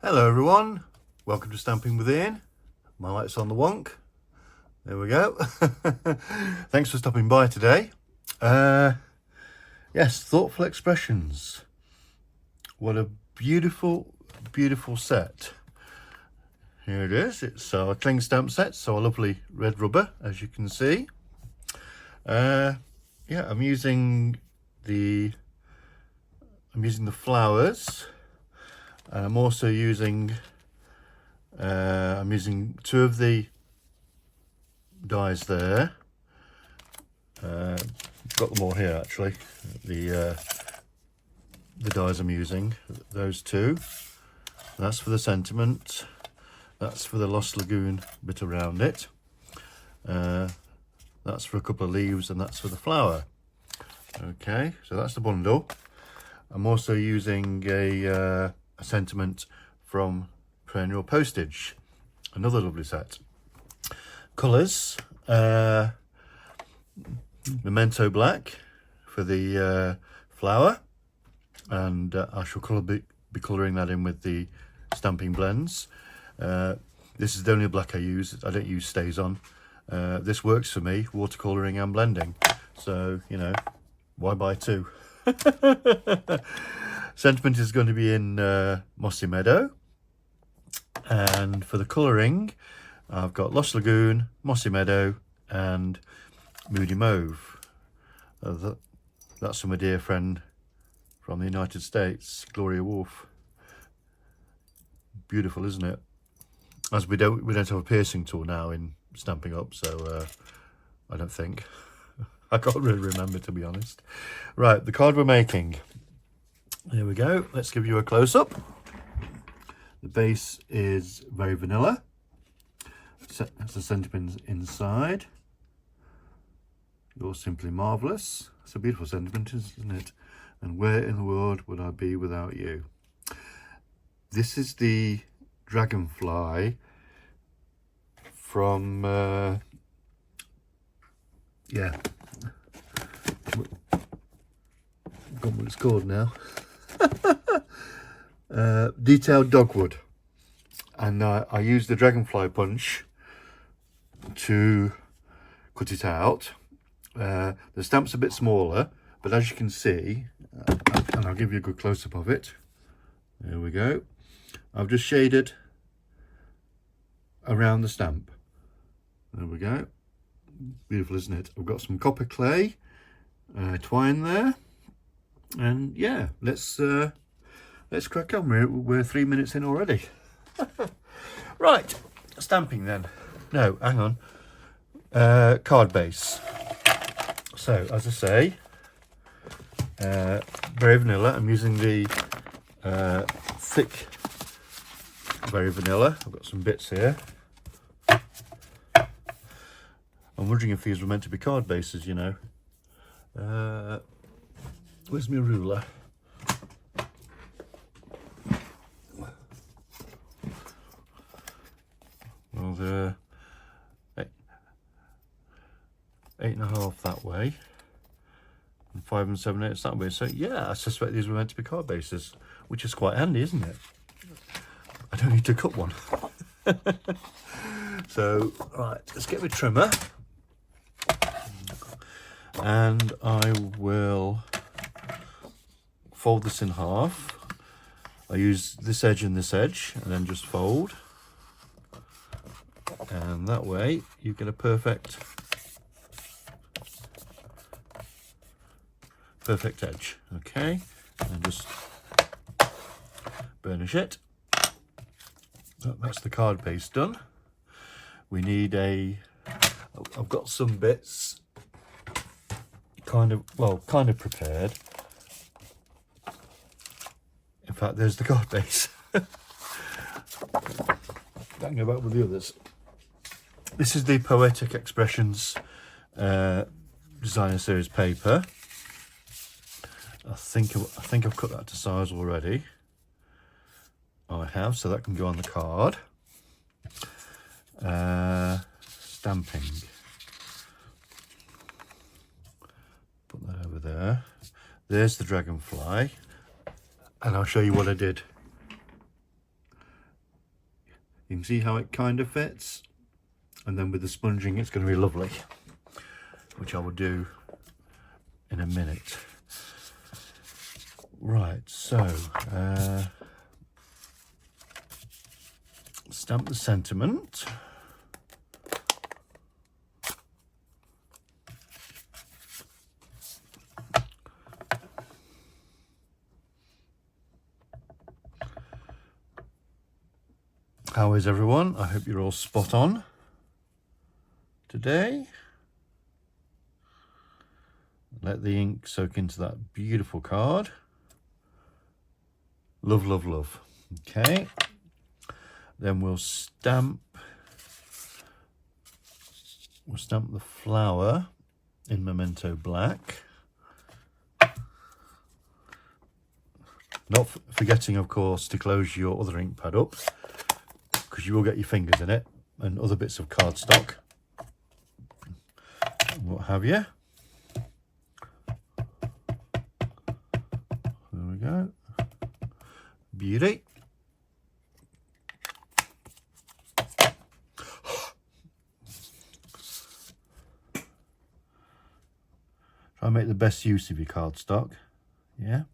Hello everyone, welcome to Stamping with Ian. My light's on the wonk. There we go. Thanks for stopping by today. Yes, Thoughtful Expressions. What a beautiful, beautiful set. Here it is. It's our cling stamp set, so a lovely red rubber, as you can see. Yeah, I'm using the flowers. And I'm also using two of the dies there. Got them all here actually. The dies I'm using, those two. That's for the sentiment. That's for the Lost Lagoon bit around it. That's for a couple of leaves, and that's for the flower. Okay, so that's the bundle. I'm also using a sentiment from Perennial Postage, another lovely set. Colours, Memento Black for the flower, and I shall be colouring that in with the stamping blends. This is the only black I use. I don't use stays on. This works for me, watercolouring and blending, so you know, why buy two? Sentiment is going to be in Mossy Meadow, and for the colouring I've got Lost Lagoon, Mossy Meadow and Moody Mauve. That's from a dear friend from the United States, Gloria Wolf. Beautiful, isn't it? As we don't have a piercing tool now in Stampin' Up, so I don't think. I can't really remember, to be honest. Right, the card we're making. Here we go. Let's give you a close-up. The base is very vanilla. That's the sentiment inside. You're simply marvellous. It's a beautiful sentiment, isn't it? And where in the world would I be without you? This is the dragonfly from yeah, forgot what it's called now. Detailed Dogwood, and I used the dragonfly punch to cut it out. The stamp's a bit smaller, but as you can see, and I'll give you a good close-up of it. There we go. I've just shaded around the stamp. There we go. Beautiful, isn't it? I've got some copper clay twine there, and yeah, let's crack on. We're 3 minutes in already. Right, stamping then. No, hang on. Card base. So as I say, very vanilla. I'm using the thick very vanilla. I've got some bits here. I'm wondering if these were meant to be card bases, you know. Where's my ruler? Well, they're 8.5 that way, and 5 7/8 that way. So yeah, I suspect these were meant to be card bases, which is quite handy, isn't it? I don't need to cut one. So right, let's get my trimmer, and I will fold this in half. I use this edge and and then just fold, and that way you get a perfect edge. Okay, and just burnish it. That's the card base done. We need I've got some bits kind of prepared. In fact, there's the card base. Don't go back with the others. This is the Poetic Expressions Designer Series paper. I think I've cut that to size already. I have, so that can go on the card. Stamping. Put that over there. There's the dragonfly, and I'll show you what I did. You can see how it kind of fits, and then with the sponging it's going to be lovely, which I will do in a minute. Right, so stamp the sentiment. How is everyone? I hope you're all spot on today. Let the ink soak into that beautiful card. Love, love, love. Okay. Then we'll stamp the flower in Memento Black. Not forgetting, of course, to close your other ink pad up, because you will get your fingers in it and other bits of cardstock, what have you. There we go. Beauty. Try and make the best use of your cardstock. Yeah.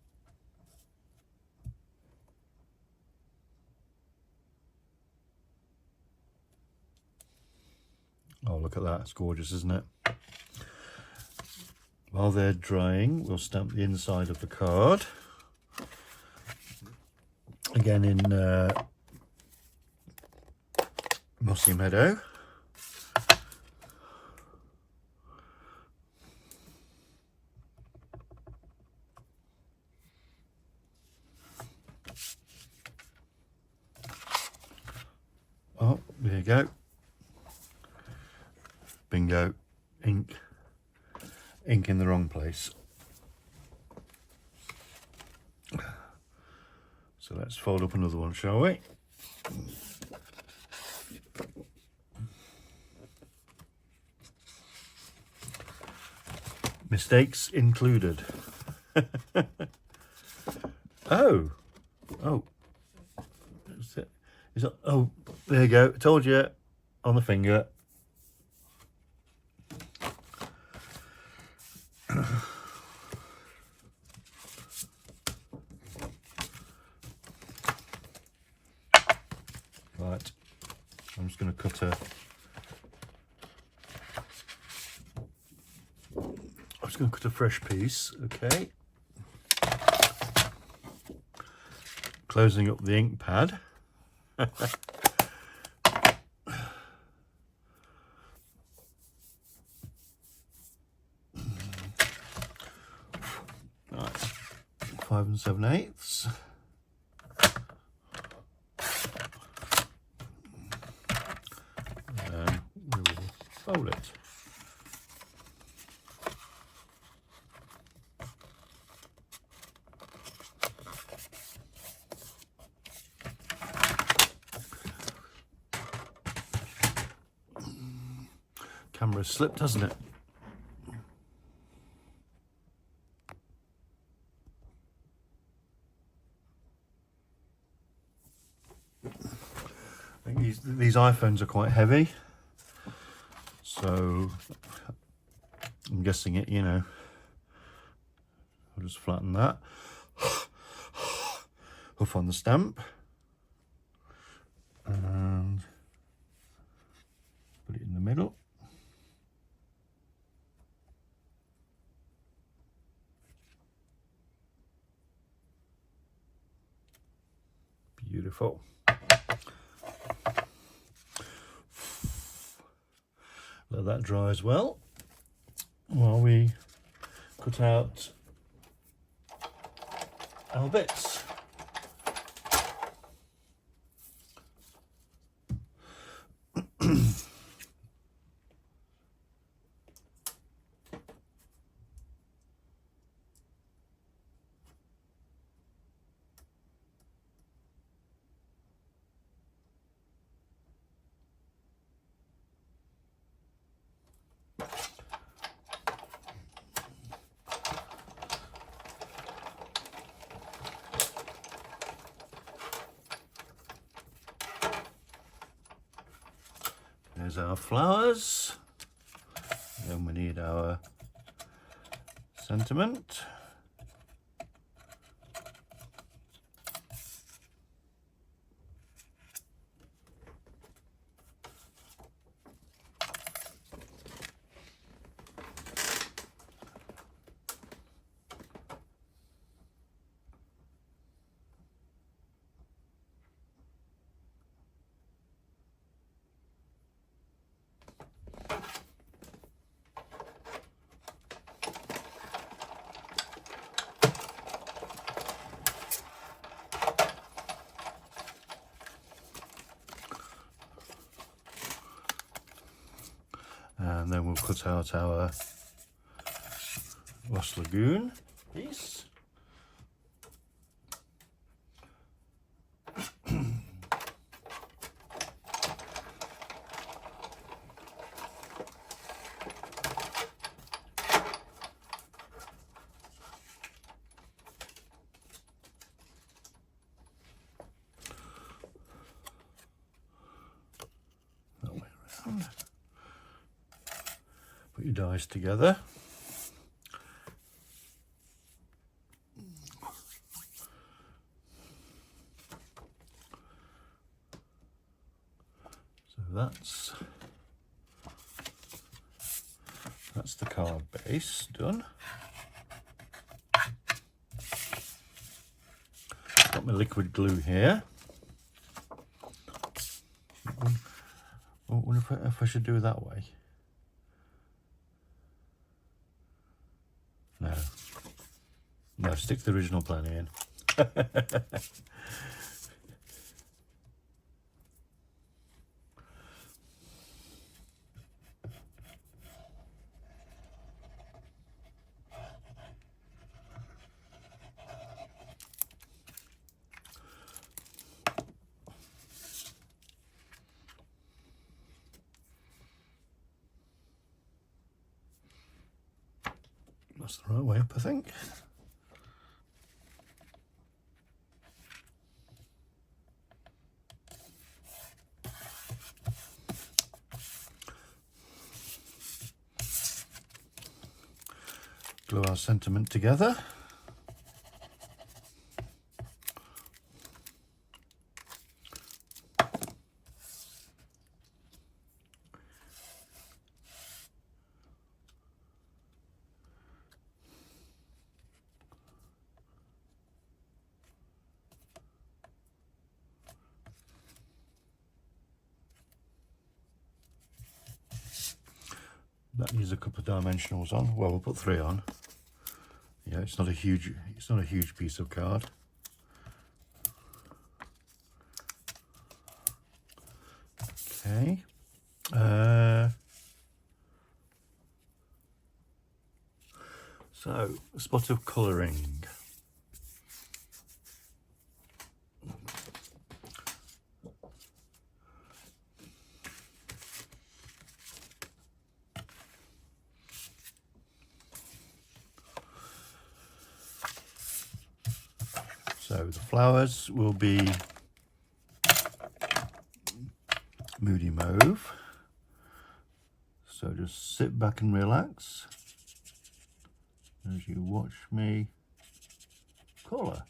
Oh, look at that. It's gorgeous, isn't it? While they're drying, we'll stamp the inside of the card. Again in Mossy Meadow. Oh, there you go. Bingo. Ink in the wrong place. So let's fold up another one, shall we? Mistakes included. Oh. Is it? Oh, there you go. Told you, on the finger. Right, I'm just going to cut a fresh piece, okay. Closing up the ink pad. Right, 5 7/8. And we will fold it. Camera's slipped, hasn't it? I think these iPhones are quite heavy, so I'm guessing it, you know, I'll just flatten that. Huff on the stamp and put it in the middle. Beautiful. Let that dry as well while we cut out our bits. There's our flowers. Then we need our sentiment. And then we'll cut out our Ross Lagoon piece. That way around. Put your dies together. So that's the card base done. Got my liquid glue here. I wonder if I should do it that way. No, stick the original plan in. That's the right way up, I think. Glue our sentiment together. That needs a couple of dimensionals on. Well, we'll put 3 on. Yeah, it's not a huge piece of card. Okay. So a spot of colouring. So the flowers will be Moody Mauve. So just sit back and relax as you watch me colour.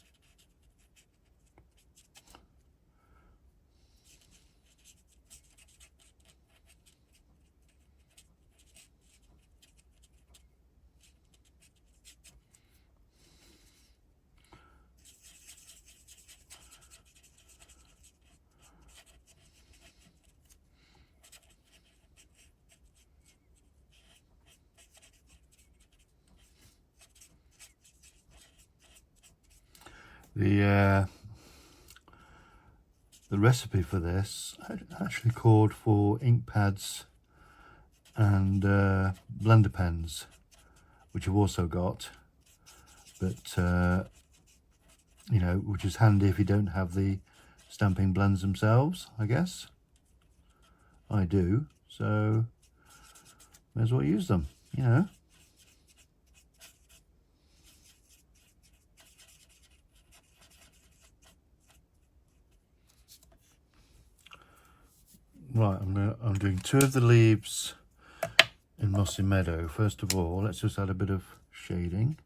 The recipe for this actually called for ink pads and blender pens, which I've also got, but you know, which is handy if you don't have the stamping blends themselves, I guess. I do, so may as well use them, you know. Right, I'm doing 2 of the leaves in Mossy Meadow. First of all, let's just add a bit of shading.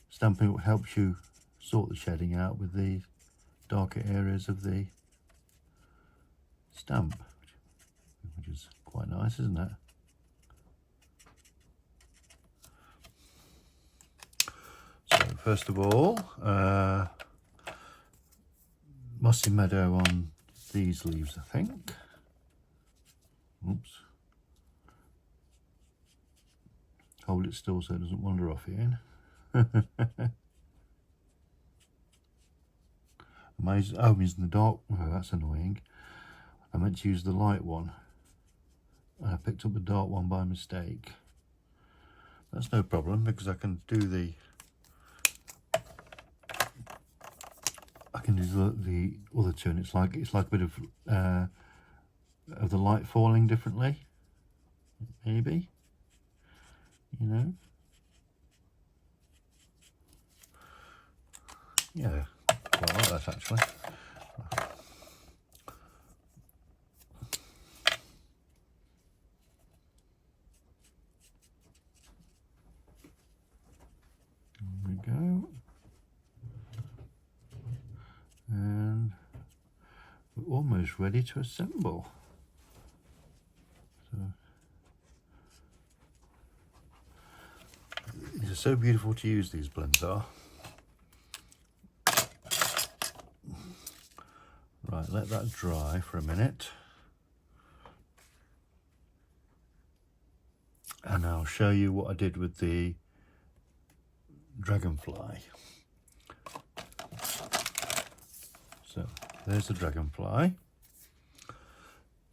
Stampin' helps you sort the shading out with the darker areas of the stamp, which is quite nice, isn't it? So first of all, Mossy Meadow on these leaves, I think. Oops. Hold it still so it doesn't wander off, Ian. Amazing. Oh, I'm using the dark. Oh, that's annoying. I meant to use the light one. I picked up the dark one by mistake. That's no problem because I can do the other two, and it's like a bit of the light falling differently. Maybe, you know. Yeah, quite like that actually. There we go. And we're almost ready to assemble. So, these are so beautiful to use, these blends are. Right, let that dry for a minute. And I'll show you what I did with the dragonfly. So there's the dragonfly.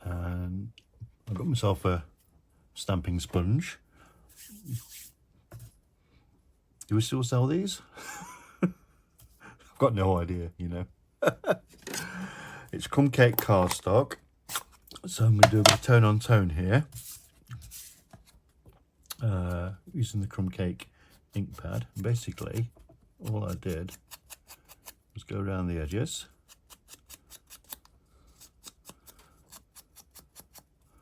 And I got myself a stamping sponge. Do we still sell these? I've got no idea, you know. It's crumb cake cardstock. So I'm going to do a bit of tone on tone here. Using the crumb cake ink pad. Basically, all I did was go around the edges.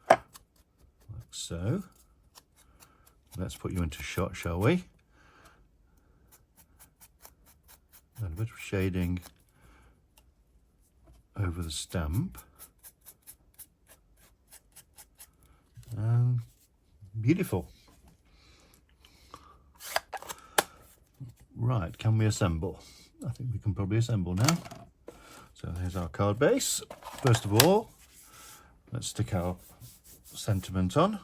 Like so. Let's put you into shot, shall we? And a bit of shading over the stamp. Beautiful. Right, can we assemble? I think we can probably assemble now. So here's our card base. First of all, let's stick our sentiment on.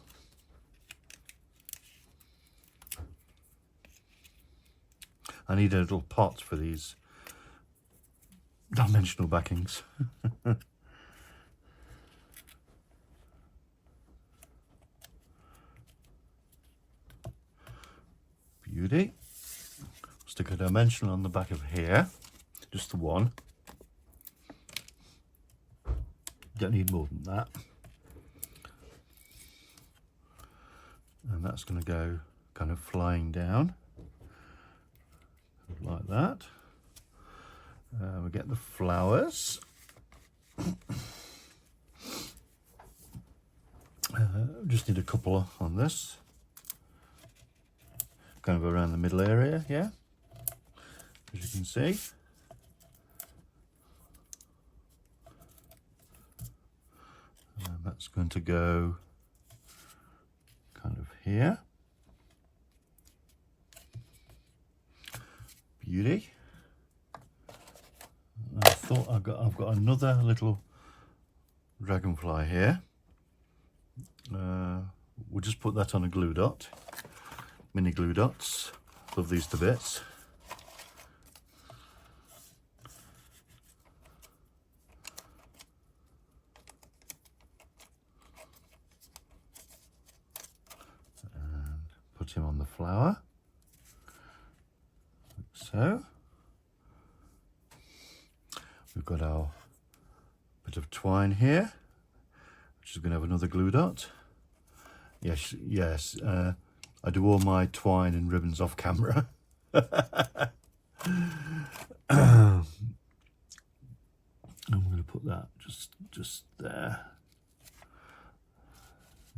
I need a little pot for these dimensional backings. Beauty. Stick a dimensional on the back of here, just the one. Don't need more than that. And that's going to go kind of flying down like that. We get the flowers. Just need a couple on this. Kind of around the middle area, yeah, as you can see. And that's going to go kind of here. Beauty. I thought I've got another little dragonfly here. We'll just put that on a glue dot. Mini glue dots. Love these to bits. And put him on the flower. Like so. We've got our bit of twine here, which is going to have another glue dot. Yes, yes. I do all my twine and ribbons off camera. I'm going to put that just there.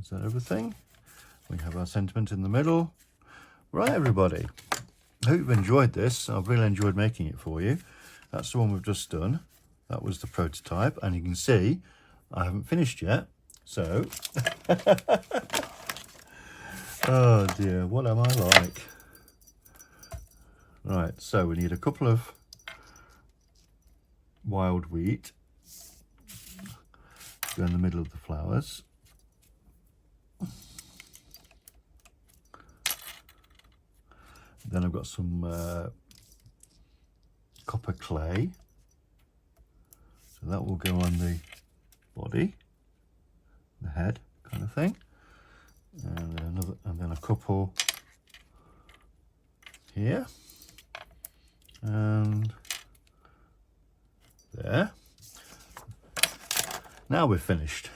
Is that everything? We have our sentiment in the middle. Right, everybody. I hope you've enjoyed this. I've really enjoyed making it for you. That's the one we've just done. That was the prototype, and you can see I haven't finished yet. So, oh dear, what am I like? Right, so we need a couple of wild wheat to go in the middle of the flowers. Then I've got some copper clay. So that will go on the body, the head kind of thing. And then and then a couple here. And there. Now we're finished.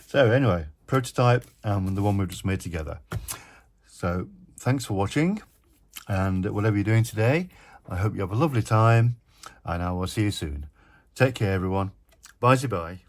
So anyway, prototype and the one we've just made together. So thanks for watching, and whatever you're doing today, I hope you have a lovely time, and I will see you soon. Take care, everyone. Bye-bye.